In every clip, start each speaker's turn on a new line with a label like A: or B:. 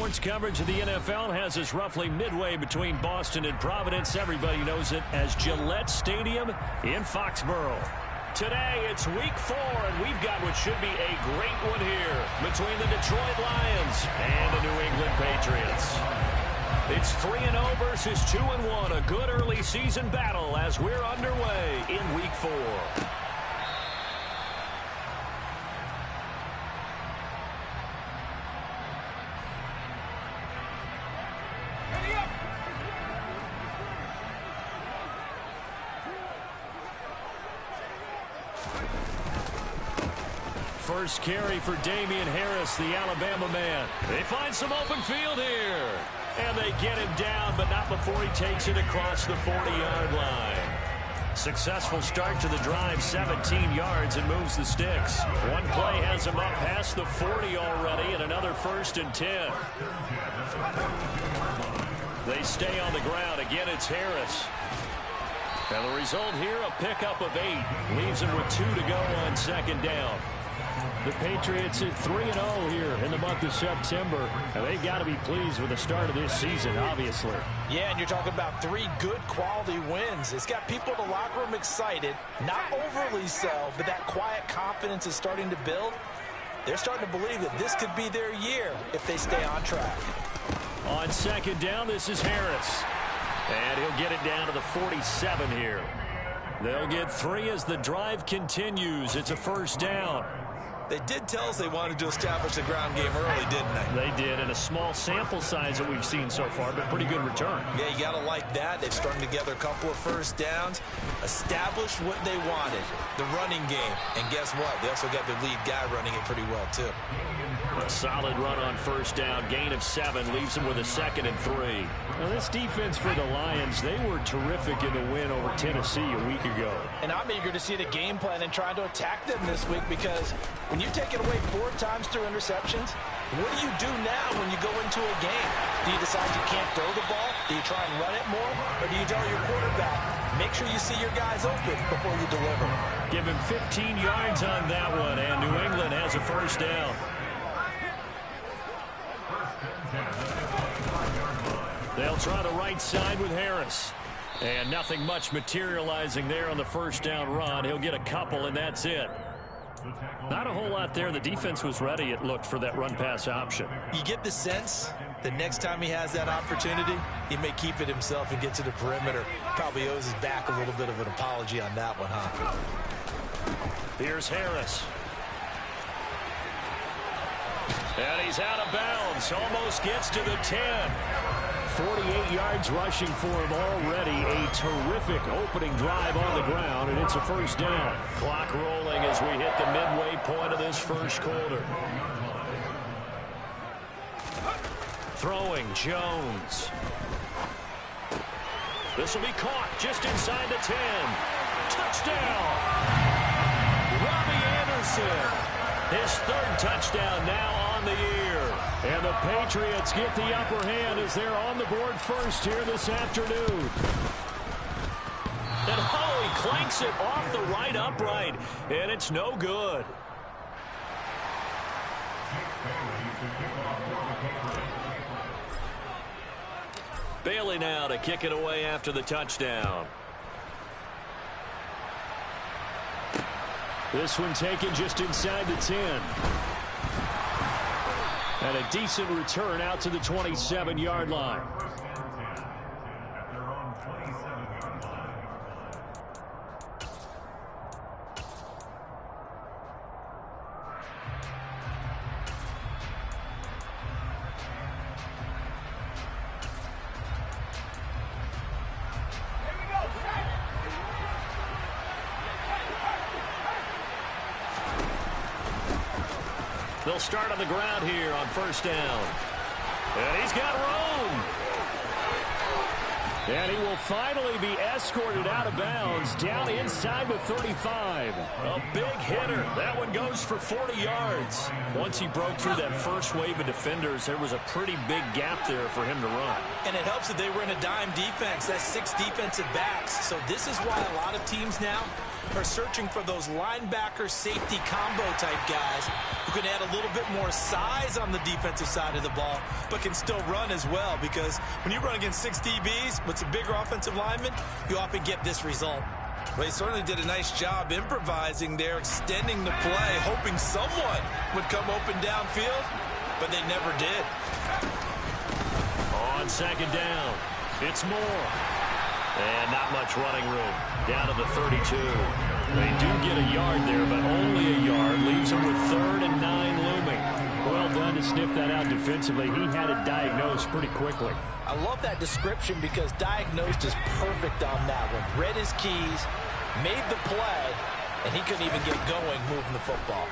A: Sports coverage of the NFL has us roughly midway between Boston and Providence. Everybody knows it as Gillette Stadium in Foxborough. Today, it's week 4, and we've got what should be a great one here between the Detroit Lions and the New England Patriots. It's 3-0 versus 2-1, a good early season battle as we're underway in week 4. First carry for Damian Harris, the Alabama man. They find some open field here. And they get him down, but not before he takes it across the 40-yard line. Successful start to the drive, 17 yards, and moves the sticks. One play has him up past the 40 already, and another 1st and 10. They stay on the ground. Again, it's Harris. And the result here, a pickup of 8. Leaves him with 2 to go on 2nd down. The Patriots at 3-0 here in the month of September. And they've got to be pleased with the start of this season, obviously.
B: Yeah, and you're talking about 3 good quality wins. It's got people in the locker room excited, not overly so, but that quiet confidence is starting to build. They're starting to believe that this could be their year if they stay on track.
A: On 2nd down, this is Harris. And he'll get it down to the 47 here. They'll get 3 as the drive continues. It's a 1st down.
C: They did tell us they wanted to establish the ground game early, didn't they?
A: They did, and a small sample size that we've seen so far, but pretty good return.
C: Yeah, you got to like that. They've strung together a couple of 1st downs, established what they wanted, the running game. And guess what? They also got their lead guy running it pretty well, too.
A: A solid run on 1st down. Gain of 7 leaves them with a 2nd and 3. Now, this defense for the Lions, they were terrific in the win over Tennessee a week ago.
B: And I'm eager to see the game plan and trying to attack them this week because when you take it away 4 times through interceptions, what do you do now when you go into a game? Do you decide you can't throw the ball? Do you try and run it more? Or do you tell your quarterback, make sure you see your guys open before you deliver?
A: Give him 15 yards on that one, and New England has a 1st down. They'll try the right side with Harris. And nothing much materializing there on the 1st down run. He'll get a couple, and that's it. Not a whole lot there. The defense was ready, it looked, for that run-pass option.
C: You get the sense that next time he has that opportunity, he may keep it himself and get to the perimeter. Probably owes his back a little bit of an apology on that one, huh?
A: Here's Harris. And he's out of bounds. Almost gets to the 10. 48 yards rushing for him already. A terrific opening drive on the ground, and it's a 1st down. Clock rolling as we hit the midway point of this 1st quarter. Throwing, Jones. This will be caught just inside the 10. Touchdown! Robbie Anderson. His 3rd touchdown now on the year. And the Patriots get the upper hand as they're on the board first here this afternoon. And he clanks it off the right upright, and it's no good. Bailey now to kick it away after the touchdown. This one taken just inside the 10. And a decent return out to the 27-yard line. They'll start on the ground here on 1st down. And he's got room. And he will finally nearly be escorted out of bounds down inside the 35. A big hitter. That one goes for 40 yards. Once he broke through that first wave of defenders, there was a pretty big gap there for him to run.
C: And it helps that they were in a dime defense. That's 6 defensive backs. So this is why a lot of teams now are searching for those linebacker safety combo type guys who can add a little bit more size on the defensive side of the ball, but can still run as well, because when you run against 6 DBs with some bigger offensive linemen, you often get this result. Well, he certainly did a nice job improvising there, extending the play, hoping someone would come open downfield, but they never did.
A: On second down, it's Moore. And not much running room. Down to the 32. They do get a yard there, but only a yard. Leaves them with 3rd and 9 looming. Well done to sniff that out defensively. He had it diagnosed pretty quickly.
B: I love that description because diagnosed is perfect on that one. Read his keys, made the play, and he couldn't even get going moving the football.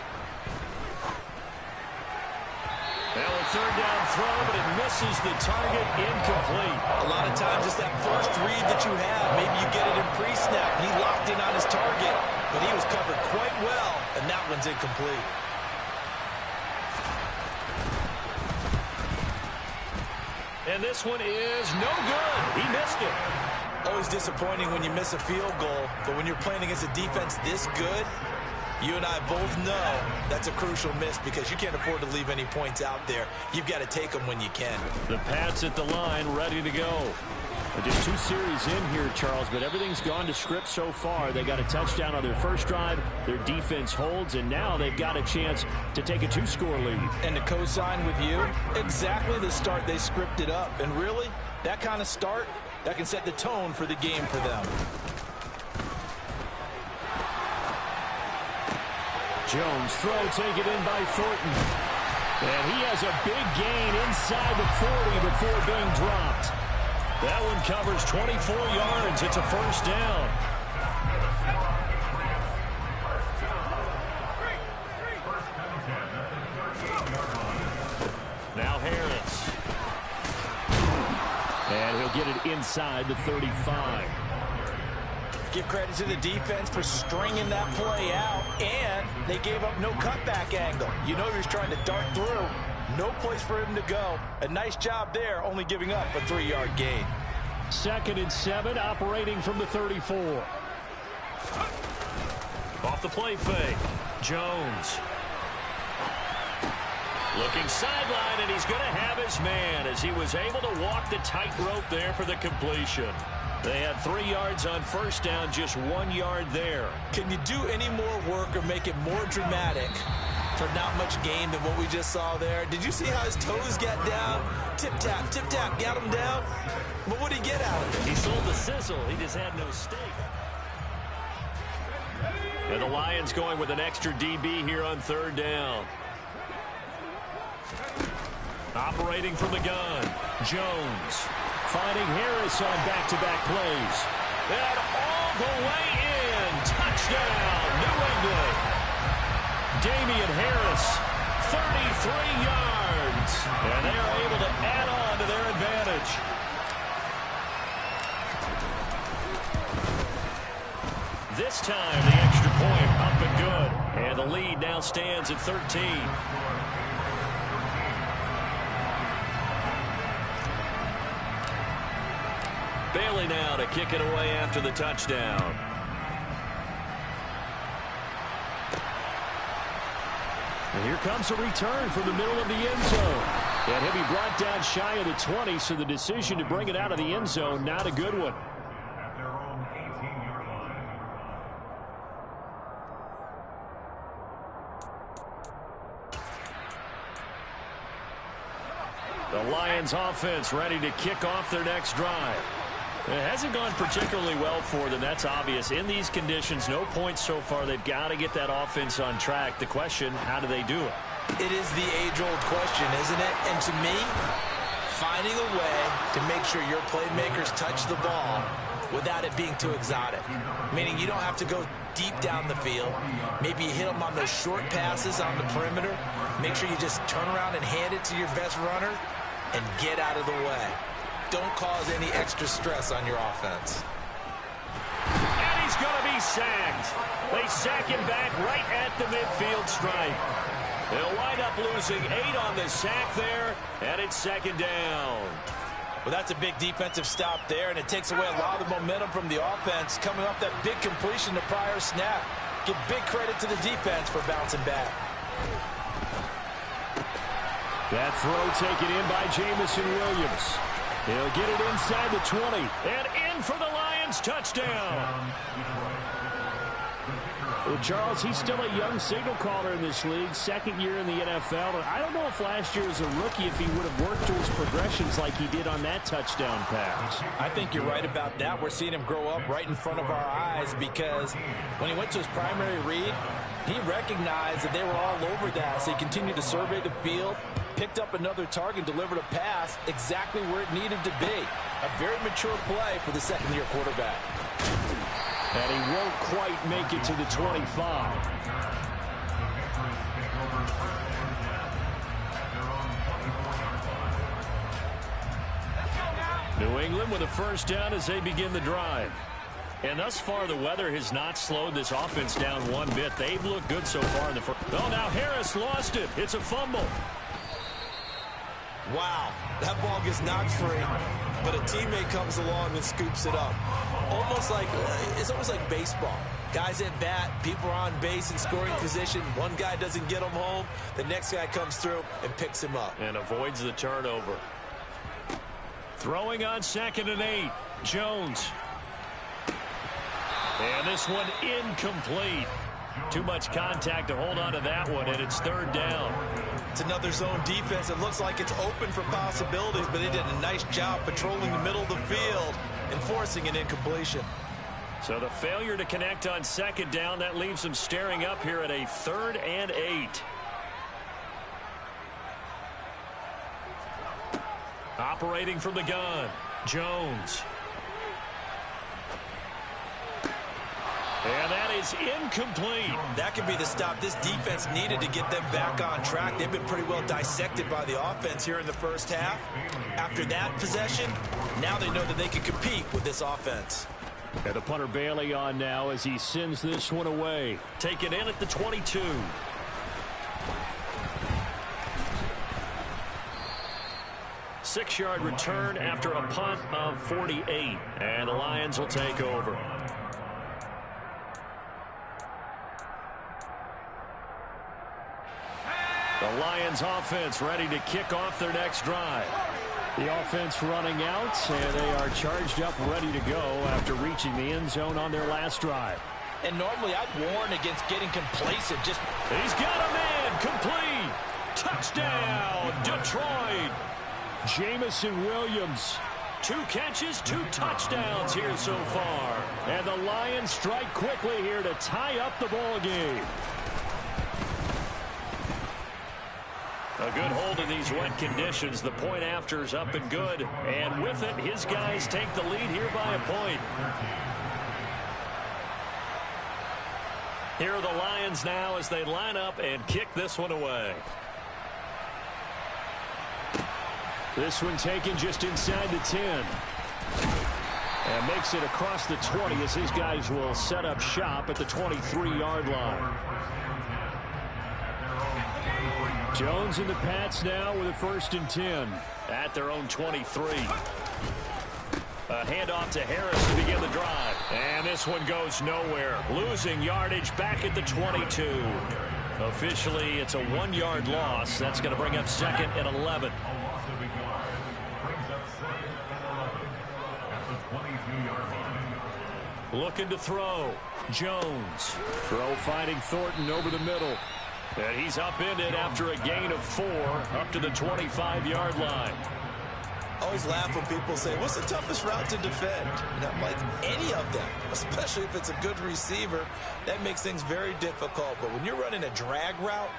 A: Well, a 3rd down throw, but it misses the target, incomplete.
C: A lot of times it's that first read that you have. Maybe you get it in pre-snap. He locked in on his target, but he was covered quite well, and that one's incomplete.
A: And this one is no good. He missed it.
C: Always disappointing when you miss a field goal, but when you're playing against a defense this good, you and I both know that's a crucial miss because you can't afford to leave any points out there. You've got to take them when you can.
A: The Pats at the line, ready to go. Just 2 series in here, Charles, but everything's gone to script so far. They got a touchdown on their first drive. Their defense holds, and now they've got a chance to take a 2-score lead.
B: And to co-sign with you, exactly the start they scripted up. And really, that kind of start, that can set the tone for the game for them.
A: Jones throw taken in by Thornton. And he has a big gain inside the 40 before being dropped. That one covers 24 yards. It's a 1st down. Now Harris. And he'll get it inside the 35.
B: Give credit to the defense for stringing that play out, and they gave up no cutback angle. You know he was trying to dart through. No place for him to go. A nice job there, only giving up a 3-yard gain.
A: 2nd and 7, operating from the 34. Off the play fake. Jones. Looking sideline, and he's going to have his man as he was able to walk the tightrope there for the completion. They had 3 yards on 1st down, just 1 yard there.
C: Can you do any more work or make it more dramatic for not much gain than what we just saw there? Did you see how his toes got down? Tip-tap, got him down. But what did he get out of it?
A: He sold the sizzle. He just had no steak. And the Lions going with an extra DB here on 3rd down. Operating from the gun, Jones. Finding Harris on back-to-back plays. And all the way in. Touchdown, New England. Damian Harris, 33 yards. And they are able to add on to their advantage. This time, the extra point up and good. And the lead now stands at 13. Bailey now to kick it away after the touchdown. And here comes a return from the middle of the end zone. And he'll be brought down shy of the 20, so the decision to bring it out of the end zone, not a good one. The Lions offense ready to kick off their next drive. It hasn't gone particularly well for them, that's obvious. In these conditions, no points so far. They've got to get that offense on track. The question, how do they do it?
C: It is the age-old question, isn't it? And to me, finding a way to make sure your playmakers touch the ball without it being too exotic. Meaning you don't have to go deep down the field. Maybe you hit them on those short passes on the perimeter. Make sure you just turn around and hand it to your best runner and get out of the way. Don't cause any extra stress on your offense.
A: sacked. They sack him back right at the midfield stripe. They'll wind up losing 8 on the sack there, and it's second down.
B: Well, that's a big defensive stop there, and it takes away a lot of the momentum from the offense coming off that big completion the prior snap. Give big credit to the defense for bouncing back.
A: That throw taken in by Jamison Williams. He'll get it inside the 20, and in for the Lions touchdown. Well, Charles, he's still a young signal caller in this league, second year in the NFL. I don't know if last year as a rookie if he would have worked to his progressions like he did on that touchdown pass.
B: I think you're right about that. We're seeing him grow up right in front of our eyes because when he went to his primary read, he recognized that they were all over that. So he continued to survey the field, picked up another target, delivered a pass exactly where it needed to be. A very mature play for the second-year quarterback.
A: And he won't quite make it to the 25. New England with a first down as they begin the drive. And thus far, the weather has not slowed this offense down one bit. They've looked good so far in the first. Oh, now Harris lost it. It's a fumble.
C: Wow, that ball gets knocked free, but a teammate comes along and scoops it up. It's almost like baseball. Guys at bat, people are on base in scoring position. One guy doesn't get him home. The next guy comes through and picks him up.
A: And avoids the turnover. Throwing on 2nd and 8. Jones. And this one incomplete. Too much contact to hold on to that one, and it's 3rd down.
C: It's another zone defense. It looks like it's open for possibilities, but they did a nice job patrolling the middle of the field and forcing an incompletion.
A: So the failure to connect on 2nd down, that leaves them staring up here at a 3rd and 8. Operating from the gun, Jones. And that is incomplete.
C: That could be the stop this defense needed to get them back on track. They've been pretty well dissected by the offense here in the first half. After that possession, now they know that they can compete with this offense.
A: And the punter Bailey on now as he sends this one away. Take it in at the 22. Six-yard return after a punt of 48. And the Lions will take over. The Lions offense ready to kick off their next drive. The offense running out, and they are charged up, ready to go after reaching the end zone on their last drive.
B: And normally I'd warn against getting complacent.
A: He's got a man, complete. Touchdown, Detroit. Jamison Williams. 2 catches, 2 touchdowns here so far. And the Lions strike quickly here to tie up the ball game. A good hold in these wet conditions. The point after's up and good. And with it, his guys take the lead here by a point. Here are the Lions now as they line up and kick this one away. This one taken just inside the 10. And makes it across the 20 as his guys will set up shop at the 23-yard line. Jones and the Pats now with a 1st and 10 at their own 23. A handoff to Harris to begin the drive. And this one goes nowhere. Losing yardage back at the 22. Officially, it's a 1-yard loss. That's going to bring up 2nd and 11. Looking to throw. Jones. Throw finding Thornton over the middle. And he's upended after a gain of 4 up to the 25-yard line.
C: I always laugh when people say, what's the toughest route to defend? And I'm like, any of them, especially if it's a good receiver. That makes things very difficult. But when you're running a drag route,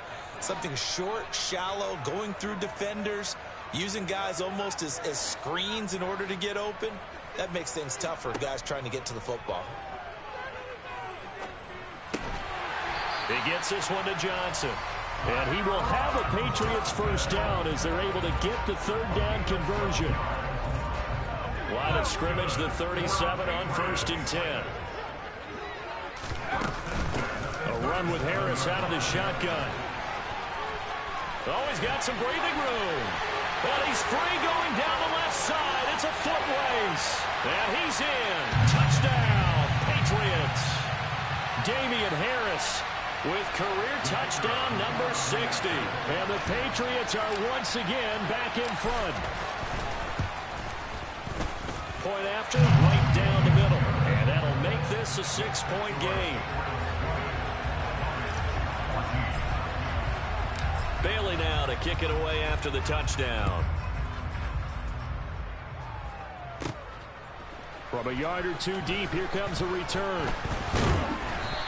C: something short, shallow, going through defenders, using guys almost as screens in order to get open, that makes things tough for guys trying to get to the football.
A: He gets this one to Johnson. And he will have a Patriots first down as they're able to get the 3rd down conversion. Line of scrimmage, the 37 on 1st and 10. run with Harris out of the shotgun. Oh, he's got some breathing room. And he's free going down the left side. It's a foot race. And he's in. Touchdown, Patriots. Damian Harris with career touchdown number 60. And the Patriots are once again back in front. Point after, right down the middle. And that'll make this a 6-point game. Bailey now to kick it away after the touchdown. From a yard or two deep, here comes a return.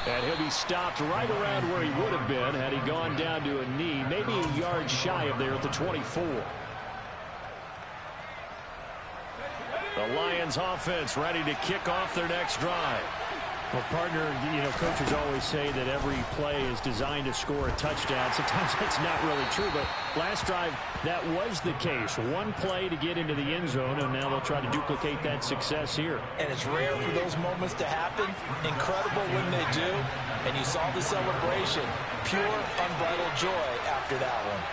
A: And he'll be stopped right around where he would have been had he gone down to a knee, maybe a yard shy of there at the 24. The Lions offense ready to kick off their next drive. Well, partner, coaches always say that every play is designed to score a touchdown. Sometimes that's not really true, but last drive, that was the case. One play to get into the end zone, and now they'll try to duplicate that success here.
B: And it's rare for those moments to happen. Incredible when they do. And you saw the celebration. Pure, unbridled joy after that one.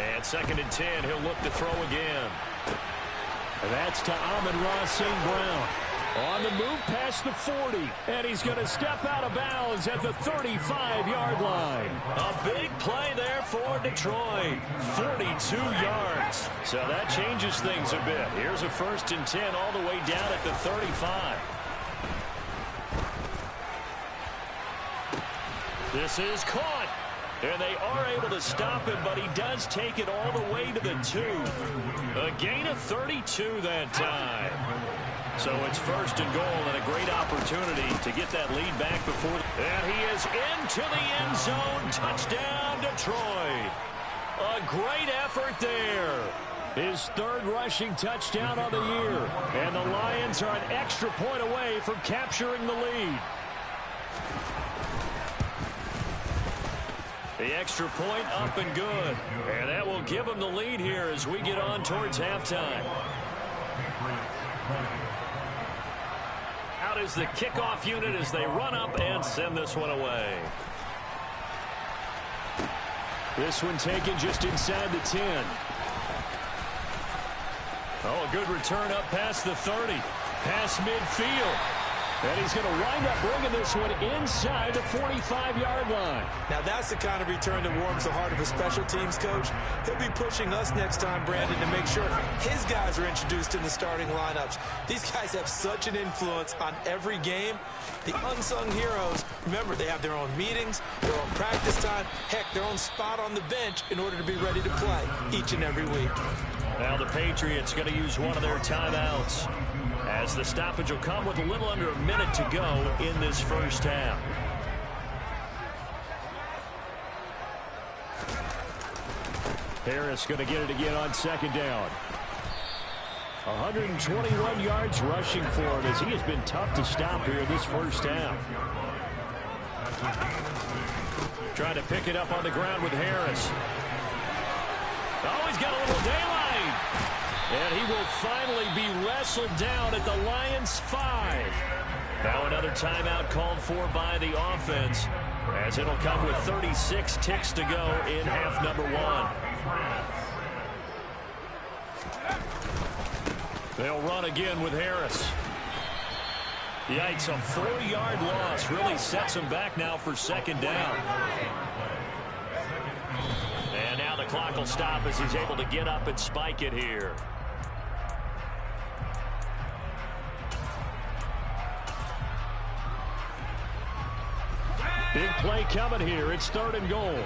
A: And 2nd and 10, he'll look to throw again. And that's to Amon-Ra St. Brown. On the move past the 40, and he's going to step out of bounds at the 35-yard line. A big play there for Detroit. 42 yards. So that changes things a bit. Here's a 1st and 10 all the way down at the 35. This is caught. And they are able to stop him, but he does take it all the way to the 2. A gain of 32 that time. So it's 1st and goal and a great opportunity to get that lead back before. And he is into the end zone. Touchdown, Detroit. A great effort there. His 3rd rushing touchdown of the year. And the Lions are an extra point away from capturing the lead. The extra point up and good. And that will give them the lead here as we get on towards halftime. Out is the kickoff unit as they run up and send this one away. This one taken just inside the 10. Oh, a good return up past the 30. Past midfield. And he's going to wind up bringing this one inside the 45-yard line.
C: Now that's the kind of return that warms the heart of a special teams coach. He'll be pushing us next time, Brandon, to make sure his guys are introduced in the starting lineups. These guys have such an influence on every game. The unsung heroes, remember, they have their own meetings, their own practice time, heck, their own spot on the bench in order to be ready to play each and every week.
A: Now the Patriots going to use one of their timeouts, as the stoppage will come with a little under a minute to go in this first half. Harris going to get it again on 2nd down. 121 yards rushing for him as he has been tough to stop here in this first half. Trying to pick it up on the ground with Harris. Oh, he's got a little daylight. And he will finally be wrestled down at the Lions' 5. Now another timeout called for by the offense, as it'll come with 36 ticks to go in half number 1. They'll run again with Harris. Yikes, a 4-yard loss really sets him back now for 2nd down. And now the clock will stop as he's able to get up and spike it here. Big play coming here. It's 3rd and goal.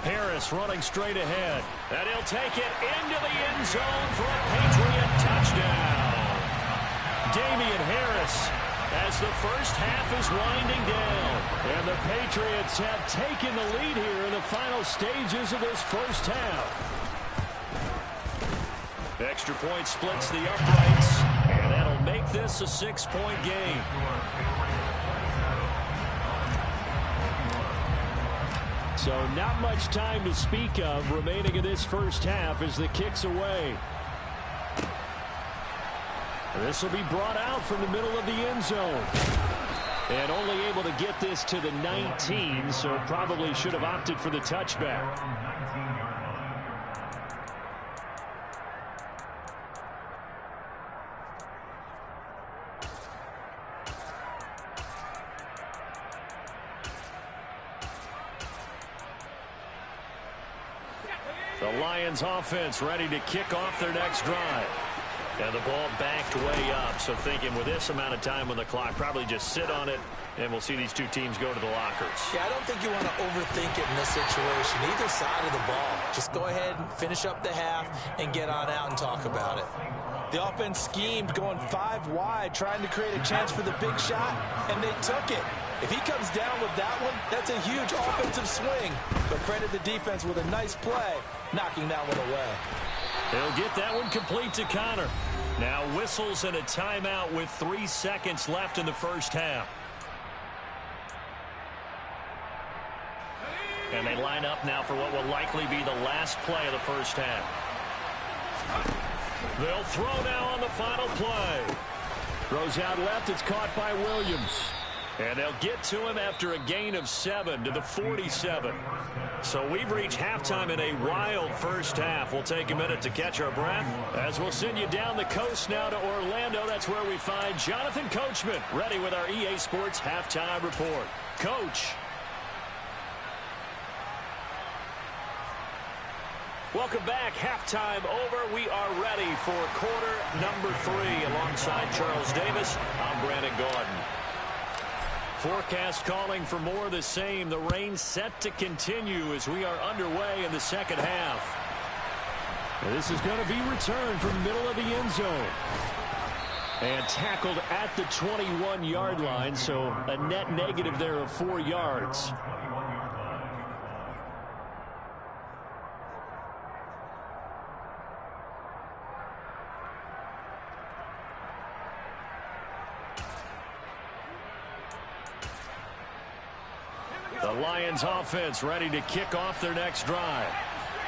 A: Harris running straight ahead. And he'll take it into the end zone for a Patriot touchdown. Damian Harris, as the first half is winding down. And the Patriots have taken the lead here in the final stages of this first half. Extra point splits the uprights. And that'll make this a 6-point game. So not much time to speak of remaining in this first half as the kick's away. This will be brought out from the middle of the end zone. And only able to get this to the 19, so probably should have opted for the touchback. The Lions offense ready to kick off their next drive. And the ball backed way up, so thinking with this amount of time on the clock, probably just sit on it, and we'll see these two teams go to the lockers.
B: Yeah, I don't think you want to overthink it in this situation. Either side of the ball. Just go ahead and finish up the half and get on out and talk about it. The offense schemed going 5 wide, trying to create a chance for the big shot, and they took it. If he comes down with that one, that's a huge offensive swing. But credit the defense with a nice play, knocking that one away.
A: They'll get that one complete to Connor. Now whistles and a timeout with 3 seconds left in the first half. And they line up now for what will likely be the last play of the first half. They'll throw now on the final play. Throws out left. It's caught by Williams. And they'll get to him after a gain of 7 to the 47. So we've reached halftime in a wild first half. We'll take a minute to catch our breath as we'll send you down the coast now to Orlando. That's where we find Jonathan Coachman ready with our EA Sports halftime report. Coach. Welcome back. Halftime over. We are ready for quarter number 3. Alongside Charles Davis, I'm Brandon Gordon. Forecast calling for more of the same. The rain set to continue as we are underway in the second half. This is going to be returned from the middle of the end zone. And tackled at the 21-yard line, so a net negative there of 4 yards. The Lions offense ready to kick off their next drive.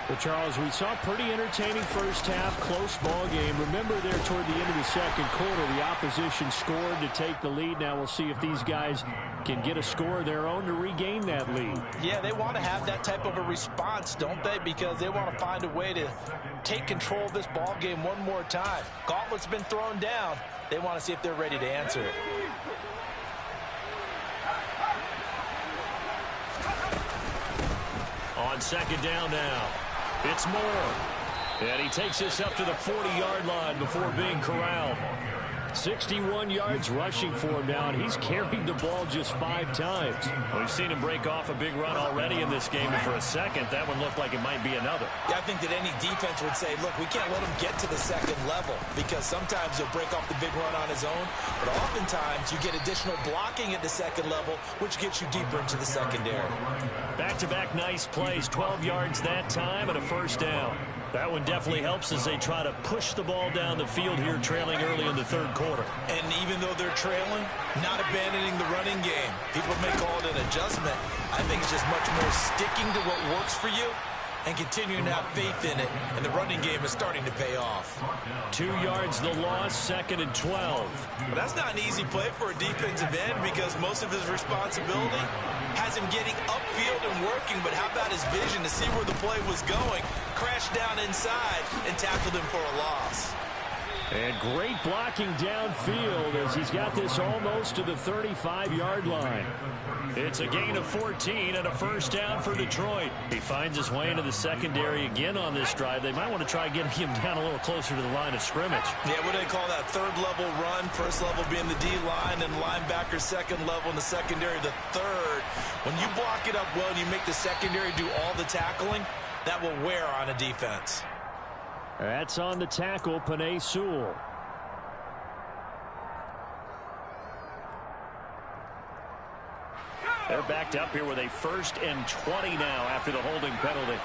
A: Well, Charles, we saw a pretty entertaining first half, close ball game. Remember there toward the end of the second quarter, the opposition scored to take the lead. Now we'll see if these guys can get a score of their own to regain that lead.
B: Yeah, they want to have that type of a response, don't they? Because they want to find a way to take control of this ball game one more time. Gauntlet's been thrown down. They want to see if they're ready to answer it.
A: On second down now, it's Moore. And he takes this up to the 40-yard line before being corralled. 61 yards rushing for him now, and he's carried the ball just 5 times. We've seen him break off a big run already in this game, and for a second, that one looked like it might be another.
B: Yeah, I think that any defense would say, look, we can't let him get to the second level, because sometimes he'll break off the big run on his own, but oftentimes you get additional blocking at the second level, which gets you deeper into the secondary.
A: Back-to-back nice plays, 12 yards that time, and a first down. That one definitely helps as they try to push the ball down the field here, trailing early in the third quarter.
B: And even though they're trailing, not abandoning the running game. People may call it an adjustment. I think it's just much more sticking to what works for you and continuing to have faith in it. And the running game is starting to pay off.
A: 2 yards the loss, 2nd and 12.
B: But that's not an easy play for a defensive end because most of his responsibility has him getting upfield and working. But how about his vision to see where the play was going? Crashed down inside and tackled him for a loss.
A: And great blocking downfield as he's got this almost to the 35-yard line. It's a gain of 14 and a first down for Detroit. He finds his way into the secondary again on this drive. They might want to try getting him down a little closer to the line of scrimmage.
B: Yeah, what do they call that? Third level run, first level being the D-line, and linebacker second level, and the secondary the third. When you block it up well and you make the secondary do all the tackling, that will wear on a defense.
A: That's on the tackle, Penei Sewell. They're backed up here with a 1st and 20 now after the holding penalty.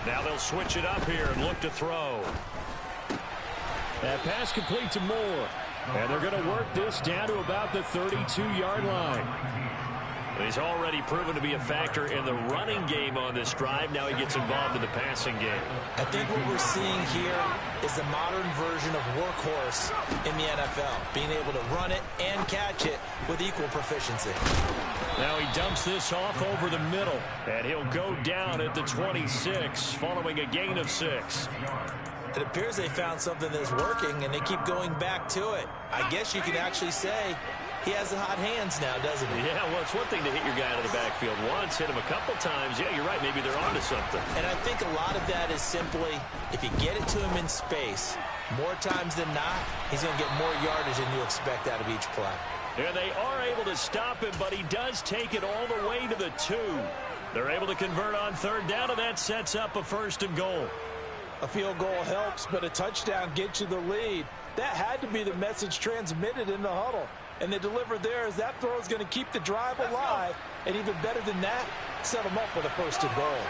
A: Now they'll switch it up here and look to throw. That pass complete to Moore. And they're going to work this down to about the 32-yard line. He He's already proven to be a factor in the running game on this drive. Now he gets involved in the passing game.
B: I think what we're seeing here is the modern version of workhorse in the NFL, being able to run it and catch it with equal proficiency.
A: Now he dumps this off over the middle, and he'll go down at the 26 following a gain of 6.
B: It appears they found something that's working, and they keep going back to it. I guess you can actually say he has the hot hands now, doesn't he?
A: Yeah, well, it's one thing to hit your guy out of the backfield once, hit him a couple times. Yeah, you're right. Maybe they're onto something.
B: And I think a lot of that is simply if you get it to him in space, more times than not, he's going to get more yardage than you expect out of each play.
A: And they are able to stop him, but he does take it all the way to the 2. They're able to convert on 3rd down, and that sets up a 1st and goal.
B: A field goal helps, but a touchdown gets you the lead. That had to be the message transmitted in the huddle. And they delivered there as that throw is going to keep the drive alive. And even better than that, set them up with a 1st and goal.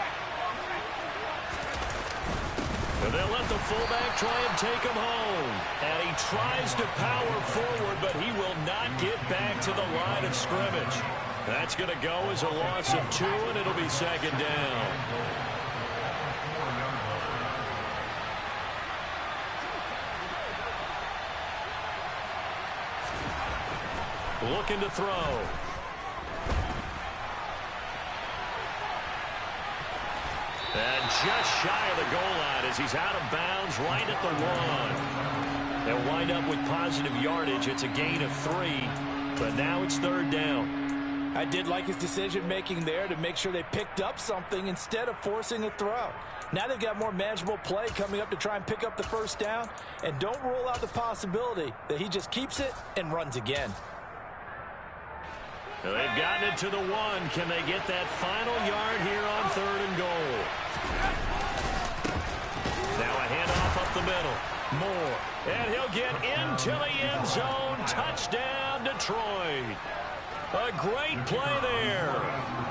A: And they'll let the fullback try and take him home. And he tries to power forward, but he will not get back to the line of scrimmage. That's going to go as a loss of 2, and it'll be 2nd down. Looking to throw. And just shy of the goal line as he's out of bounds right at the 1. They'll wind up with positive yardage. It's a gain of 3, but now it's 3rd down.
B: I did like his decision-making there to make sure they picked up something instead of forcing a throw. Now they've got more manageable play coming up to try and pick up the 1st down, and don't rule out the possibility that he just keeps it and runs again.
A: They've gotten it to the 1. Can they get that final yard here on 3rd and goal? Now a handoff up the middle. Moore. And he'll get into the end zone. Touchdown, Detroit. A great play there.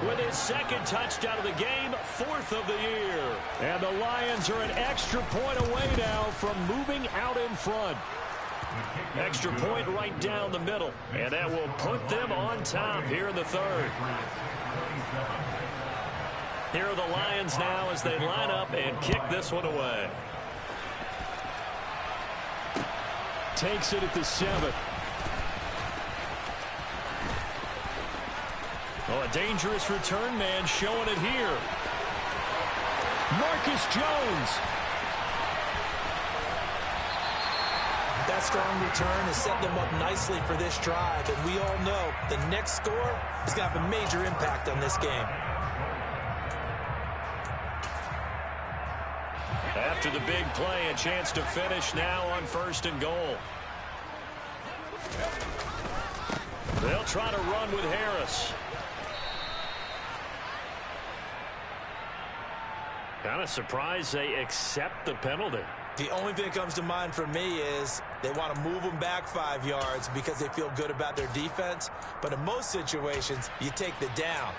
A: With his 2nd touchdown of the game, 4th of the year. And the Lions are an extra point away now from moving out in front. Extra point right down the middle, and that will put them on top here in the 3rd. Here are the Lions now as they line up and kick this one away. Takes it at the 7. Oh, a dangerous return man showing it here. Marcus Jones.
B: That strong return has set them up nicely for this drive, and we all know the next score is going to have a major impact on this game.
A: After the big play, a chance to finish now on 1st and goal. They'll try to run with Harris. Kind of surprised they accept the penalty.
B: The only thing that comes to mind for me is they want to move them back 5 yards because they feel good about their defense. But in most situations, you take the down.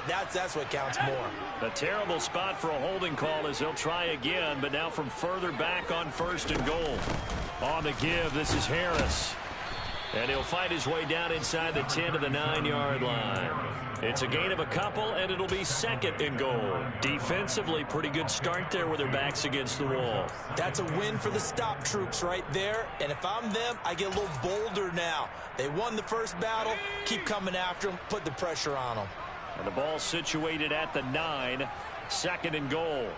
B: That's what counts more.
A: A terrible spot for a holding call as they'll try again, but now from further back on 1st and goal. On the give, this is Harris. And he'll fight his way down inside the 10 to the 9-yard line. It's a gain of a couple, and it'll be 2nd and goal. Defensively, pretty good start there with their backs against the wall.
B: That's a win for the stop troops right there. And if I'm them, I get a little bolder now. They won the first battle. Keep coming after them. Put the pressure on them.
A: And the ball situated at the 9. 2nd and goal.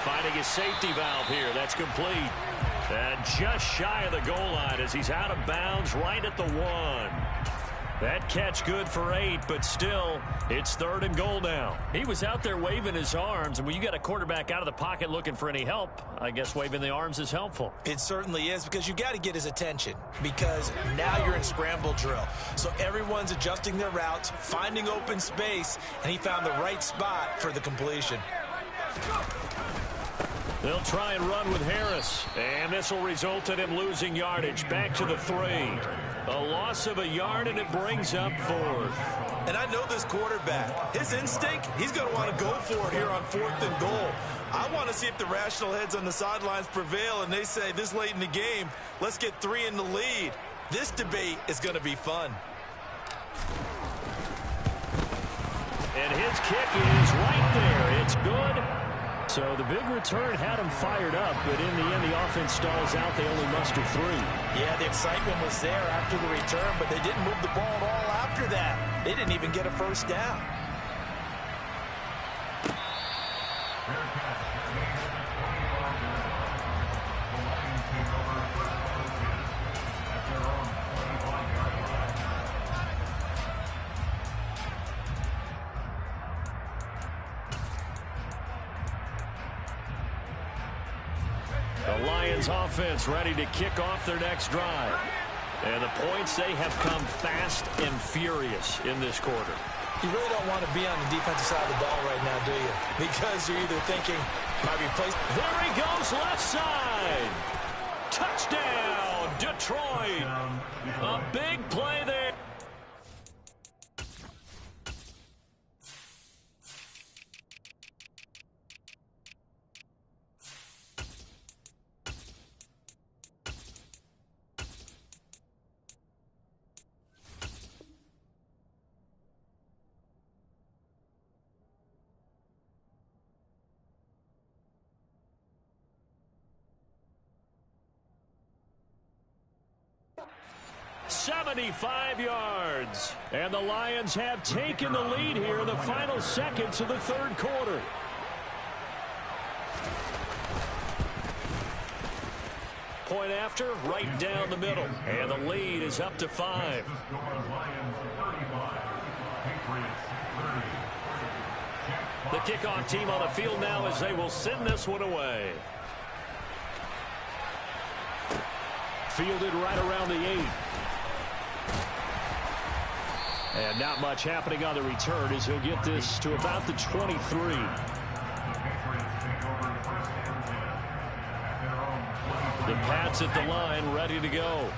A: Finding a safety valve here. That's complete. And just shy of the goal line as he's out of bounds right at the 1. That catch good for 8, but still, it's 3rd and goal now. He was out there waving his arms, and when you got a quarterback out of the pocket looking for any help, I guess waving the arms is helpful.
B: It certainly is, because you got to get his attention, because now you're in scramble drill. So everyone's adjusting their routes, finding open space, and he found the right spot for the completion.
A: They'll try and run with Harris, and this will result in him losing yardage. Back to the 3. A loss of a yard, and it brings up 4th.
B: And I know this quarterback. His instinct, he's going to want to go for it here on 4th and goal. I want to see if the rational heads on the sidelines prevail, and they say this late in the game, let's get 3 in the lead.
C: This debate is going to be fun.
A: And his kick is right there. It's good. So the big return had him fired up, but in the end, the offense stalls out. They only muster 3.
B: Yeah, the excitement was there after the return, but they didn't move the ball at all after that. They didn't even get a first down.
A: The Lions offense ready to kick off their next drive. And the points, they have come fast and furious in this quarter.
B: You really don't want to be on the defensive side of the ball right now, do you? Because you're either thinking, might be placed.
A: There he goes, left side. Touchdown, Detroit. A big play there. $75 yards. And the Lions have taken the lead here in the final seconds of the third quarter. Point after, right down the middle. And the lead is up to 5. The kickoff team on the field now as they will send this one away. Fielded right around the 8. And not much happening on the return as he'll get this to about the 23. The Pats at the line ready to go.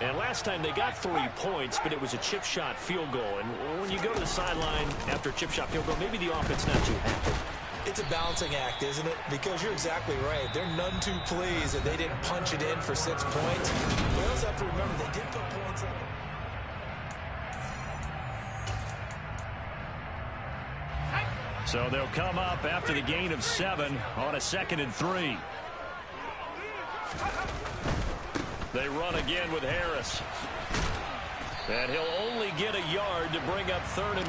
A: And last time they got 3 points, but it was a chip shot field goal. And when you go to the sideline after a chip shot field goal, maybe the offense not too happy.
B: It's a balancing act, isn't it? Because you're exactly right. They're none too pleased that they didn't punch it in for 6 points. We also have to remember they did put points in.
A: So they'll come up after the gain of 7 on a 2nd and 3. They run again with Harris. And he'll only get a yard to bring up 3rd and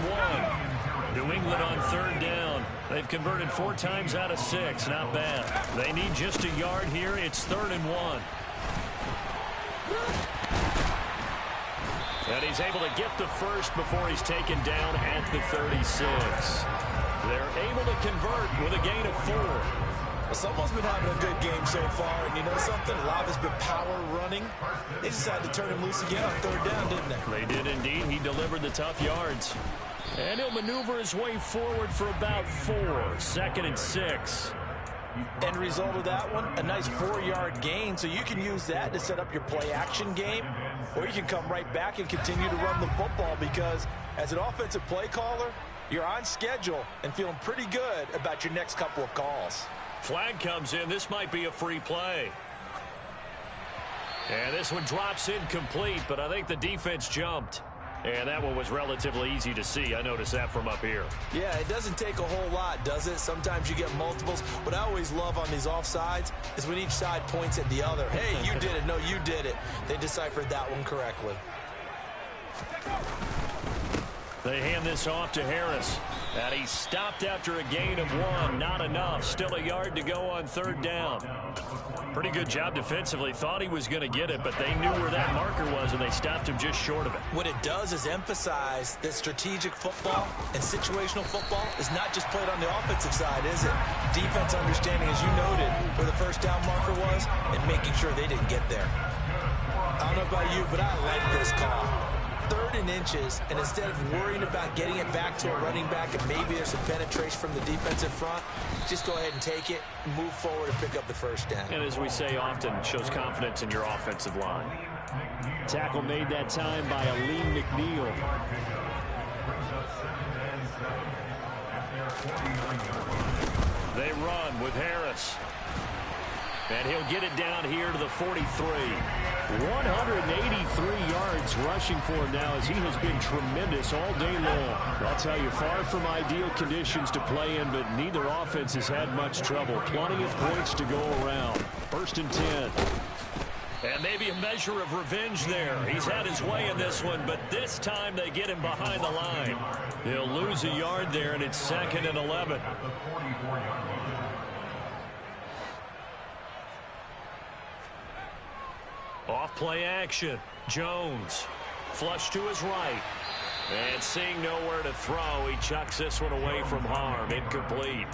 A: 1. New England on 3rd down. They've converted 4 times out of 6. Not bad. They need just a yard here. It's 3rd and 1. And he's able to get the first before he's taken down at the 36. They're able to convert with a gain of 4.
B: Well, someone's been having a good game so far, and you know something? A lot has been power running. They decided to turn him loose again on 3rd down, didn't they?
A: They did indeed. He delivered the tough yards. And he'll maneuver his way forward for about 4. 2nd and 6.
B: End result of that one, a nice 4-yard gain, so you can use that to set up your play-action game, or you can come right back and continue to run the football because as an offensive play caller, you're on schedule and feeling pretty good about your next couple of calls.
A: Flag comes in. This might be a free play. And this one drops incomplete, but I think the defense jumped. And that one was relatively easy to see. I noticed that from up here.
B: Yeah, it doesn't take a whole lot, does it? Sometimes you get multiples. What I always love on these offsides is when each side points at the other. Hey, you did it. No, you did it. They deciphered that one correctly.
A: They hand this off to Harris. And he stopped after a gain of 1. Not enough. Still a yard to go on 3rd down. Pretty good job defensively. Thought he was going to get it, but they knew where that marker was, and they stopped him just short of it.
B: What it does is emphasize that strategic football and situational football is not just played on the offensive side, is it? Defense understanding, as you noted, where the 1st down marker was and making sure they didn't get there. I don't know about you, but I like this call. 3rd and inches, and instead of worrying about getting it back to a running back and maybe there's some penetration from the defensive front, just go ahead and take it, move forward, and pick up the 1st down.
A: And as we say often, shows confidence in your offensive line. Tackle made that time by Aleem McNeil. They run with Harris. And he'll get it down here to the 43. 183 yards rushing for him now as he has been tremendous all day long. I'll tell you, far from ideal conditions to play in, but neither offense has had much trouble. Plenty of points to go around. 1st and 10. And maybe a measure of revenge there. He's had his way in this one, but this time they get him behind the line. He'll lose a yard there, and it's 2nd and 11. Off play action. Jones. Flush to his right. And seeing nowhere to throw, he chucks this one away from harm. Incomplete.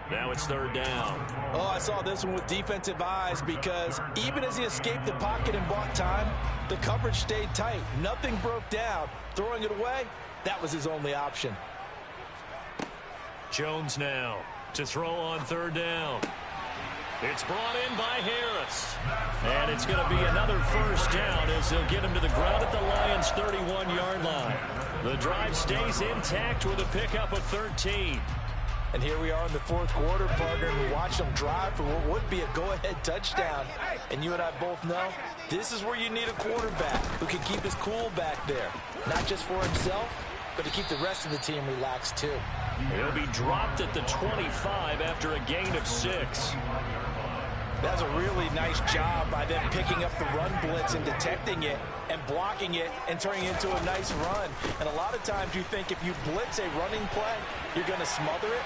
A: Now it's 3rd down.
B: Oh, I saw this one with defensive eyes because even as he escaped the pocket and bought time, the coverage stayed tight. Nothing broke down. Throwing it away, that was his only option.
A: Jones now to throw on 3rd down. It's brought in by Harris. And it's going to be another 1st down as they'll get him to the ground at the Lions' 31-yard line. The drive stays intact with a pickup of 13.
B: And here we are in the 4th quarter, partner, and we watch them drive for what would be a go-ahead touchdown. And you and I both know this is where you need a quarterback who can keep his cool back there. Not just for himself, but to keep the rest of the team relaxed too.
A: He'll be dropped at the 25 after a gain of 6.
B: That's a really nice job by them picking up the run blitz and detecting it and blocking it and turning it into a nice run. And a lot of times you think if you blitz a running play, you're going to smother it.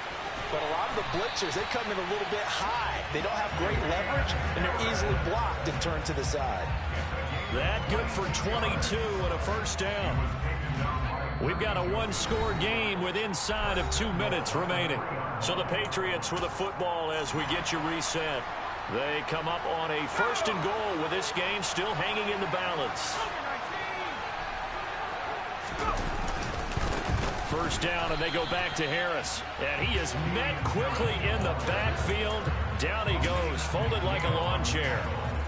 B: But a lot of the blitzers, they come in a little bit high. They don't have great leverage, and they're easily blocked and turned to the side.
A: That good for 22 and a 1st down. We've got a 1-score game with inside of 2 minutes remaining. So the Patriots with the football as we get you reset. They come up on a 1st and goal with this game still hanging in the balance. 1st down, and they go back to Harris. And he is met quickly in the backfield. Down he goes, folded like a lawn chair.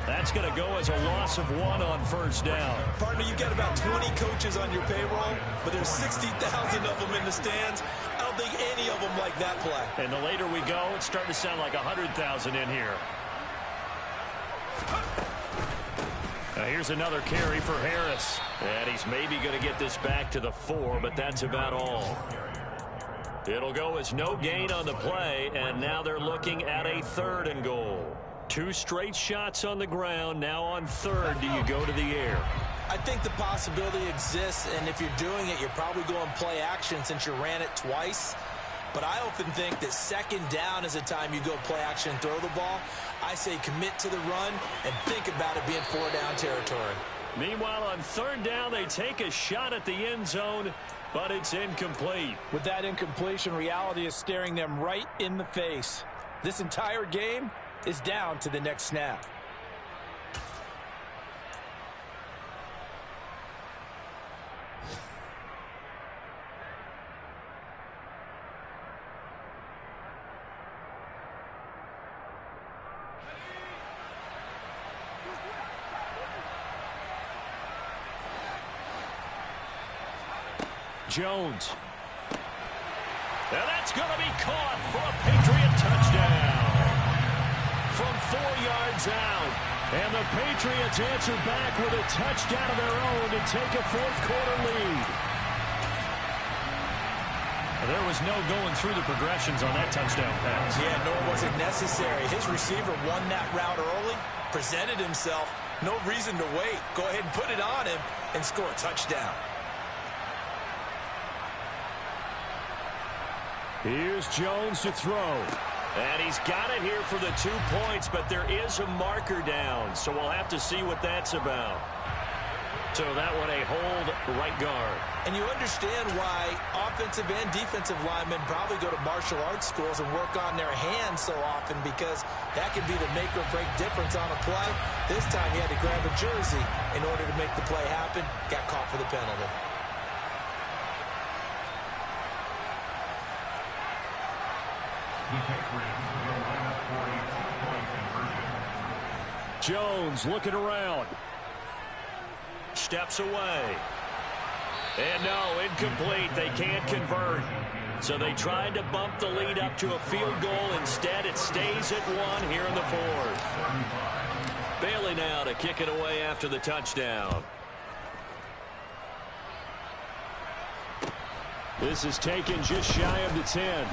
A: That's going to go as a loss of 1 on 1st down.
C: Partner, you got about 20 coaches on your payroll, but there's 60,000 of them in the stands. I don't think any of them like that play.
A: And the later we go, it's starting to sound like 100,000 in here. Now here's another carry for Harris. And he's maybe going to get this back to the 4, but that's about all. It'll go as no gain on the play, and now they're looking at a 3rd and goal. 2 straight shots on the ground. Now on 3rd, do you go to the air?
B: I think the possibility exists, and if you're doing it, you're probably going play action since you ran it twice. But I often think that 2nd down is a time you go play action and throw the ball. I say commit to the run and think about it being 4-down territory.
A: Meanwhile, on 3rd down, they take a shot at the end zone, but it's incomplete.
B: With that incompletion, reality is staring them right in the face. This entire game is down to the next snap.
A: Jones. And that's going to be caught for a Patriot touchdown. From 4 yards out. And the Patriots answer back with a touchdown of their own to take a 4th quarter lead. There was no going through the progressions on that touchdown pass.
B: Yeah, nor was it necessary. His receiver won that route early, presented himself. No reason to wait. Go ahead and put it on him and score a touchdown.
A: Here's Jones to throw. And he's got it here for the 2 points, but there is a marker down, so we'll have to see what that's about. So that one a hold right guard.
B: And you understand why offensive and defensive linemen probably go to martial arts schools and work on their hands so often, because that can be the make or break difference on a play. This time he had to grab a jersey in order to make the play happen. Got caught for the penalty.
A: Jones looking around. Steps away. And no, incomplete. They can't convert. So they tried to bump the lead up to a field goal. Instead, it stays at 1 here in the fourth. Bailey now to kick it away after the touchdown. This is taken just shy of the 10.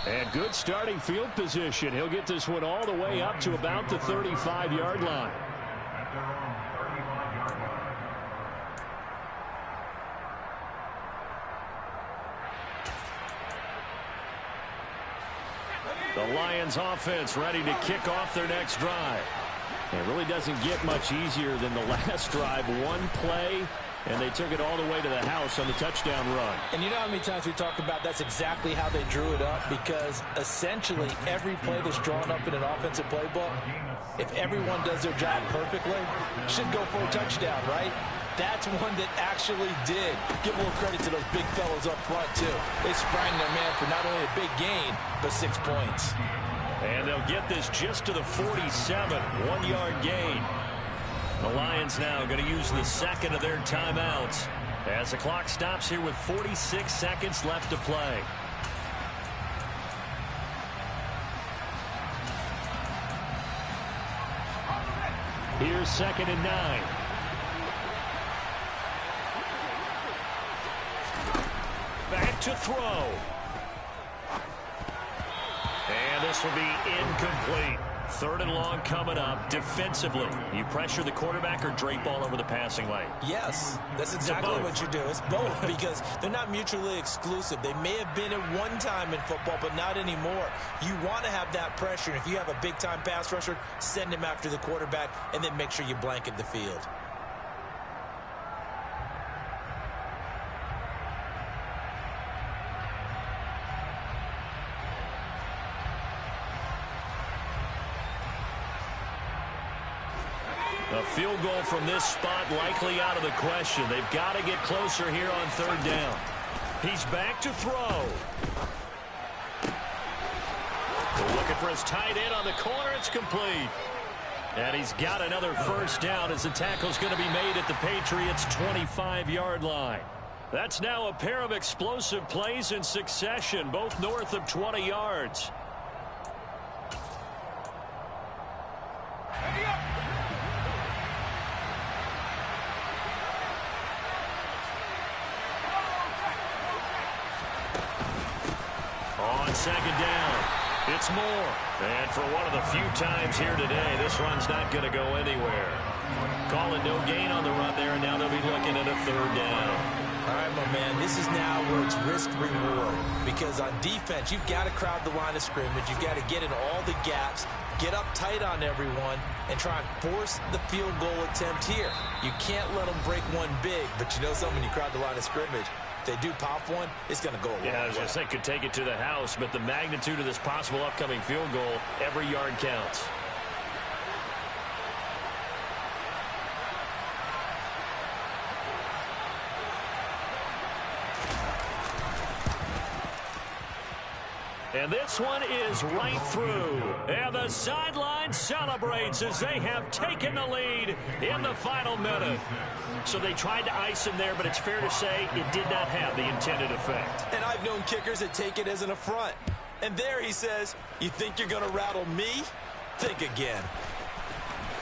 A: And good starting field position. He'll get this one all the way up to about the 35-yard line. The Lions offense ready to kick off their next drive. It really doesn't get much easier than the last drive. One play, and they took it all the way to the house on the touchdown run.
B: And you know how many times we talk about that's exactly how they drew it up, because essentially every play that's drawn up in an offensive playbook, if everyone does their job perfectly, should go for a touchdown, right? That's one that actually did. Give a little credit to those big fellows up front, too. They sprang their man for not only a big gain, but 6 points.
A: And they'll get this just to the 47, 1-yard gain. The Lions now going to use the second of their timeouts as the clock stops here with 46 seconds left to play. Here's 2nd and 9. Back to throw. And this will be incomplete. 3rd and long coming up. Defensively, you pressure the quarterback or drape all over the passing lane?
B: Yes, that's exactly what you do. It's both, because they're not mutually exclusive. They may have been at one time in football, but not anymore. You want to have that pressure. If you have a big-time pass rusher, send him after the quarterback, and then make sure you blanket the field.
A: A field goal from this spot likely out of the question. They've got to get closer here on 3rd down. He's back to throw. They're looking for his tight end on the corner. It's complete. And he's got another 1st down as the tackle's going to be made at the Patriots' 25-yard line. That's now a pair of explosive plays in succession, both north of 20 yards. On 2nd down, it's Moore. And for one of the few times here today, this run's not going to go anywhere. Calling no gain on the run there, and now they'll be looking at a 3rd down.
B: All right, my man, this is now where it's risk-reward, because on defense, you've got to crowd the line of scrimmage. You've got to get in all the gaps, get up tight on everyone, and try and force the field goal attempt here. You can't let them break one big, but you know something, when you crowd the line of scrimmage, if they do pop one, it's going to go a long way.
A: Yeah, I was going to say could take it to the house, but the magnitude of this possible upcoming field goal, every yard counts. And this one is right through. And the sideline celebrates as they have taken the lead in the final minute. So they tried to ice him there, but it's fair to say it did not have the intended effect.
B: And I've known kickers that take it as an affront. And there he says, you think you're going to rattle me? Think again.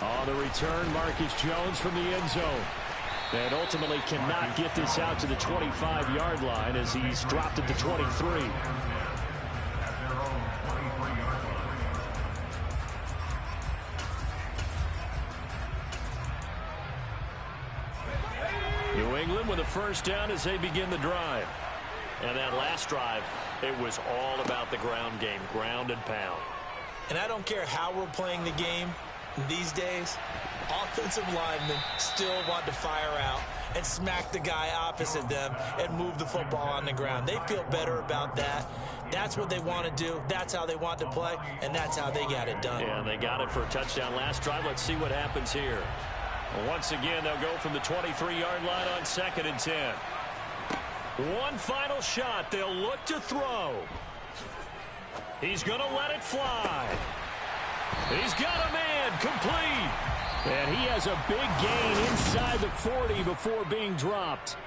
A: On the return, Marcus Jones from the end zone. And ultimately cannot get this out to the 25-yard line as he's dropped at the 23. New England with a 1st down as they begin the drive. And that last drive, it was all about the ground game, ground and pound.
B: And I don't care how we're playing the game these days, offensive linemen still want to fire out and smack the guy opposite them and move the football on the ground. They feel better about that. That's what they want to do. That's how they want to play, and that's how they got it done.
A: Yeah, they got it for a touchdown last drive. Let's see what happens here. Once again, they'll go from the 23-yard line on 2nd and 10. One final shot. They'll look to throw. He's going to let it fly. He's got a man complete. And he has a big gain inside the 40 before being dropped.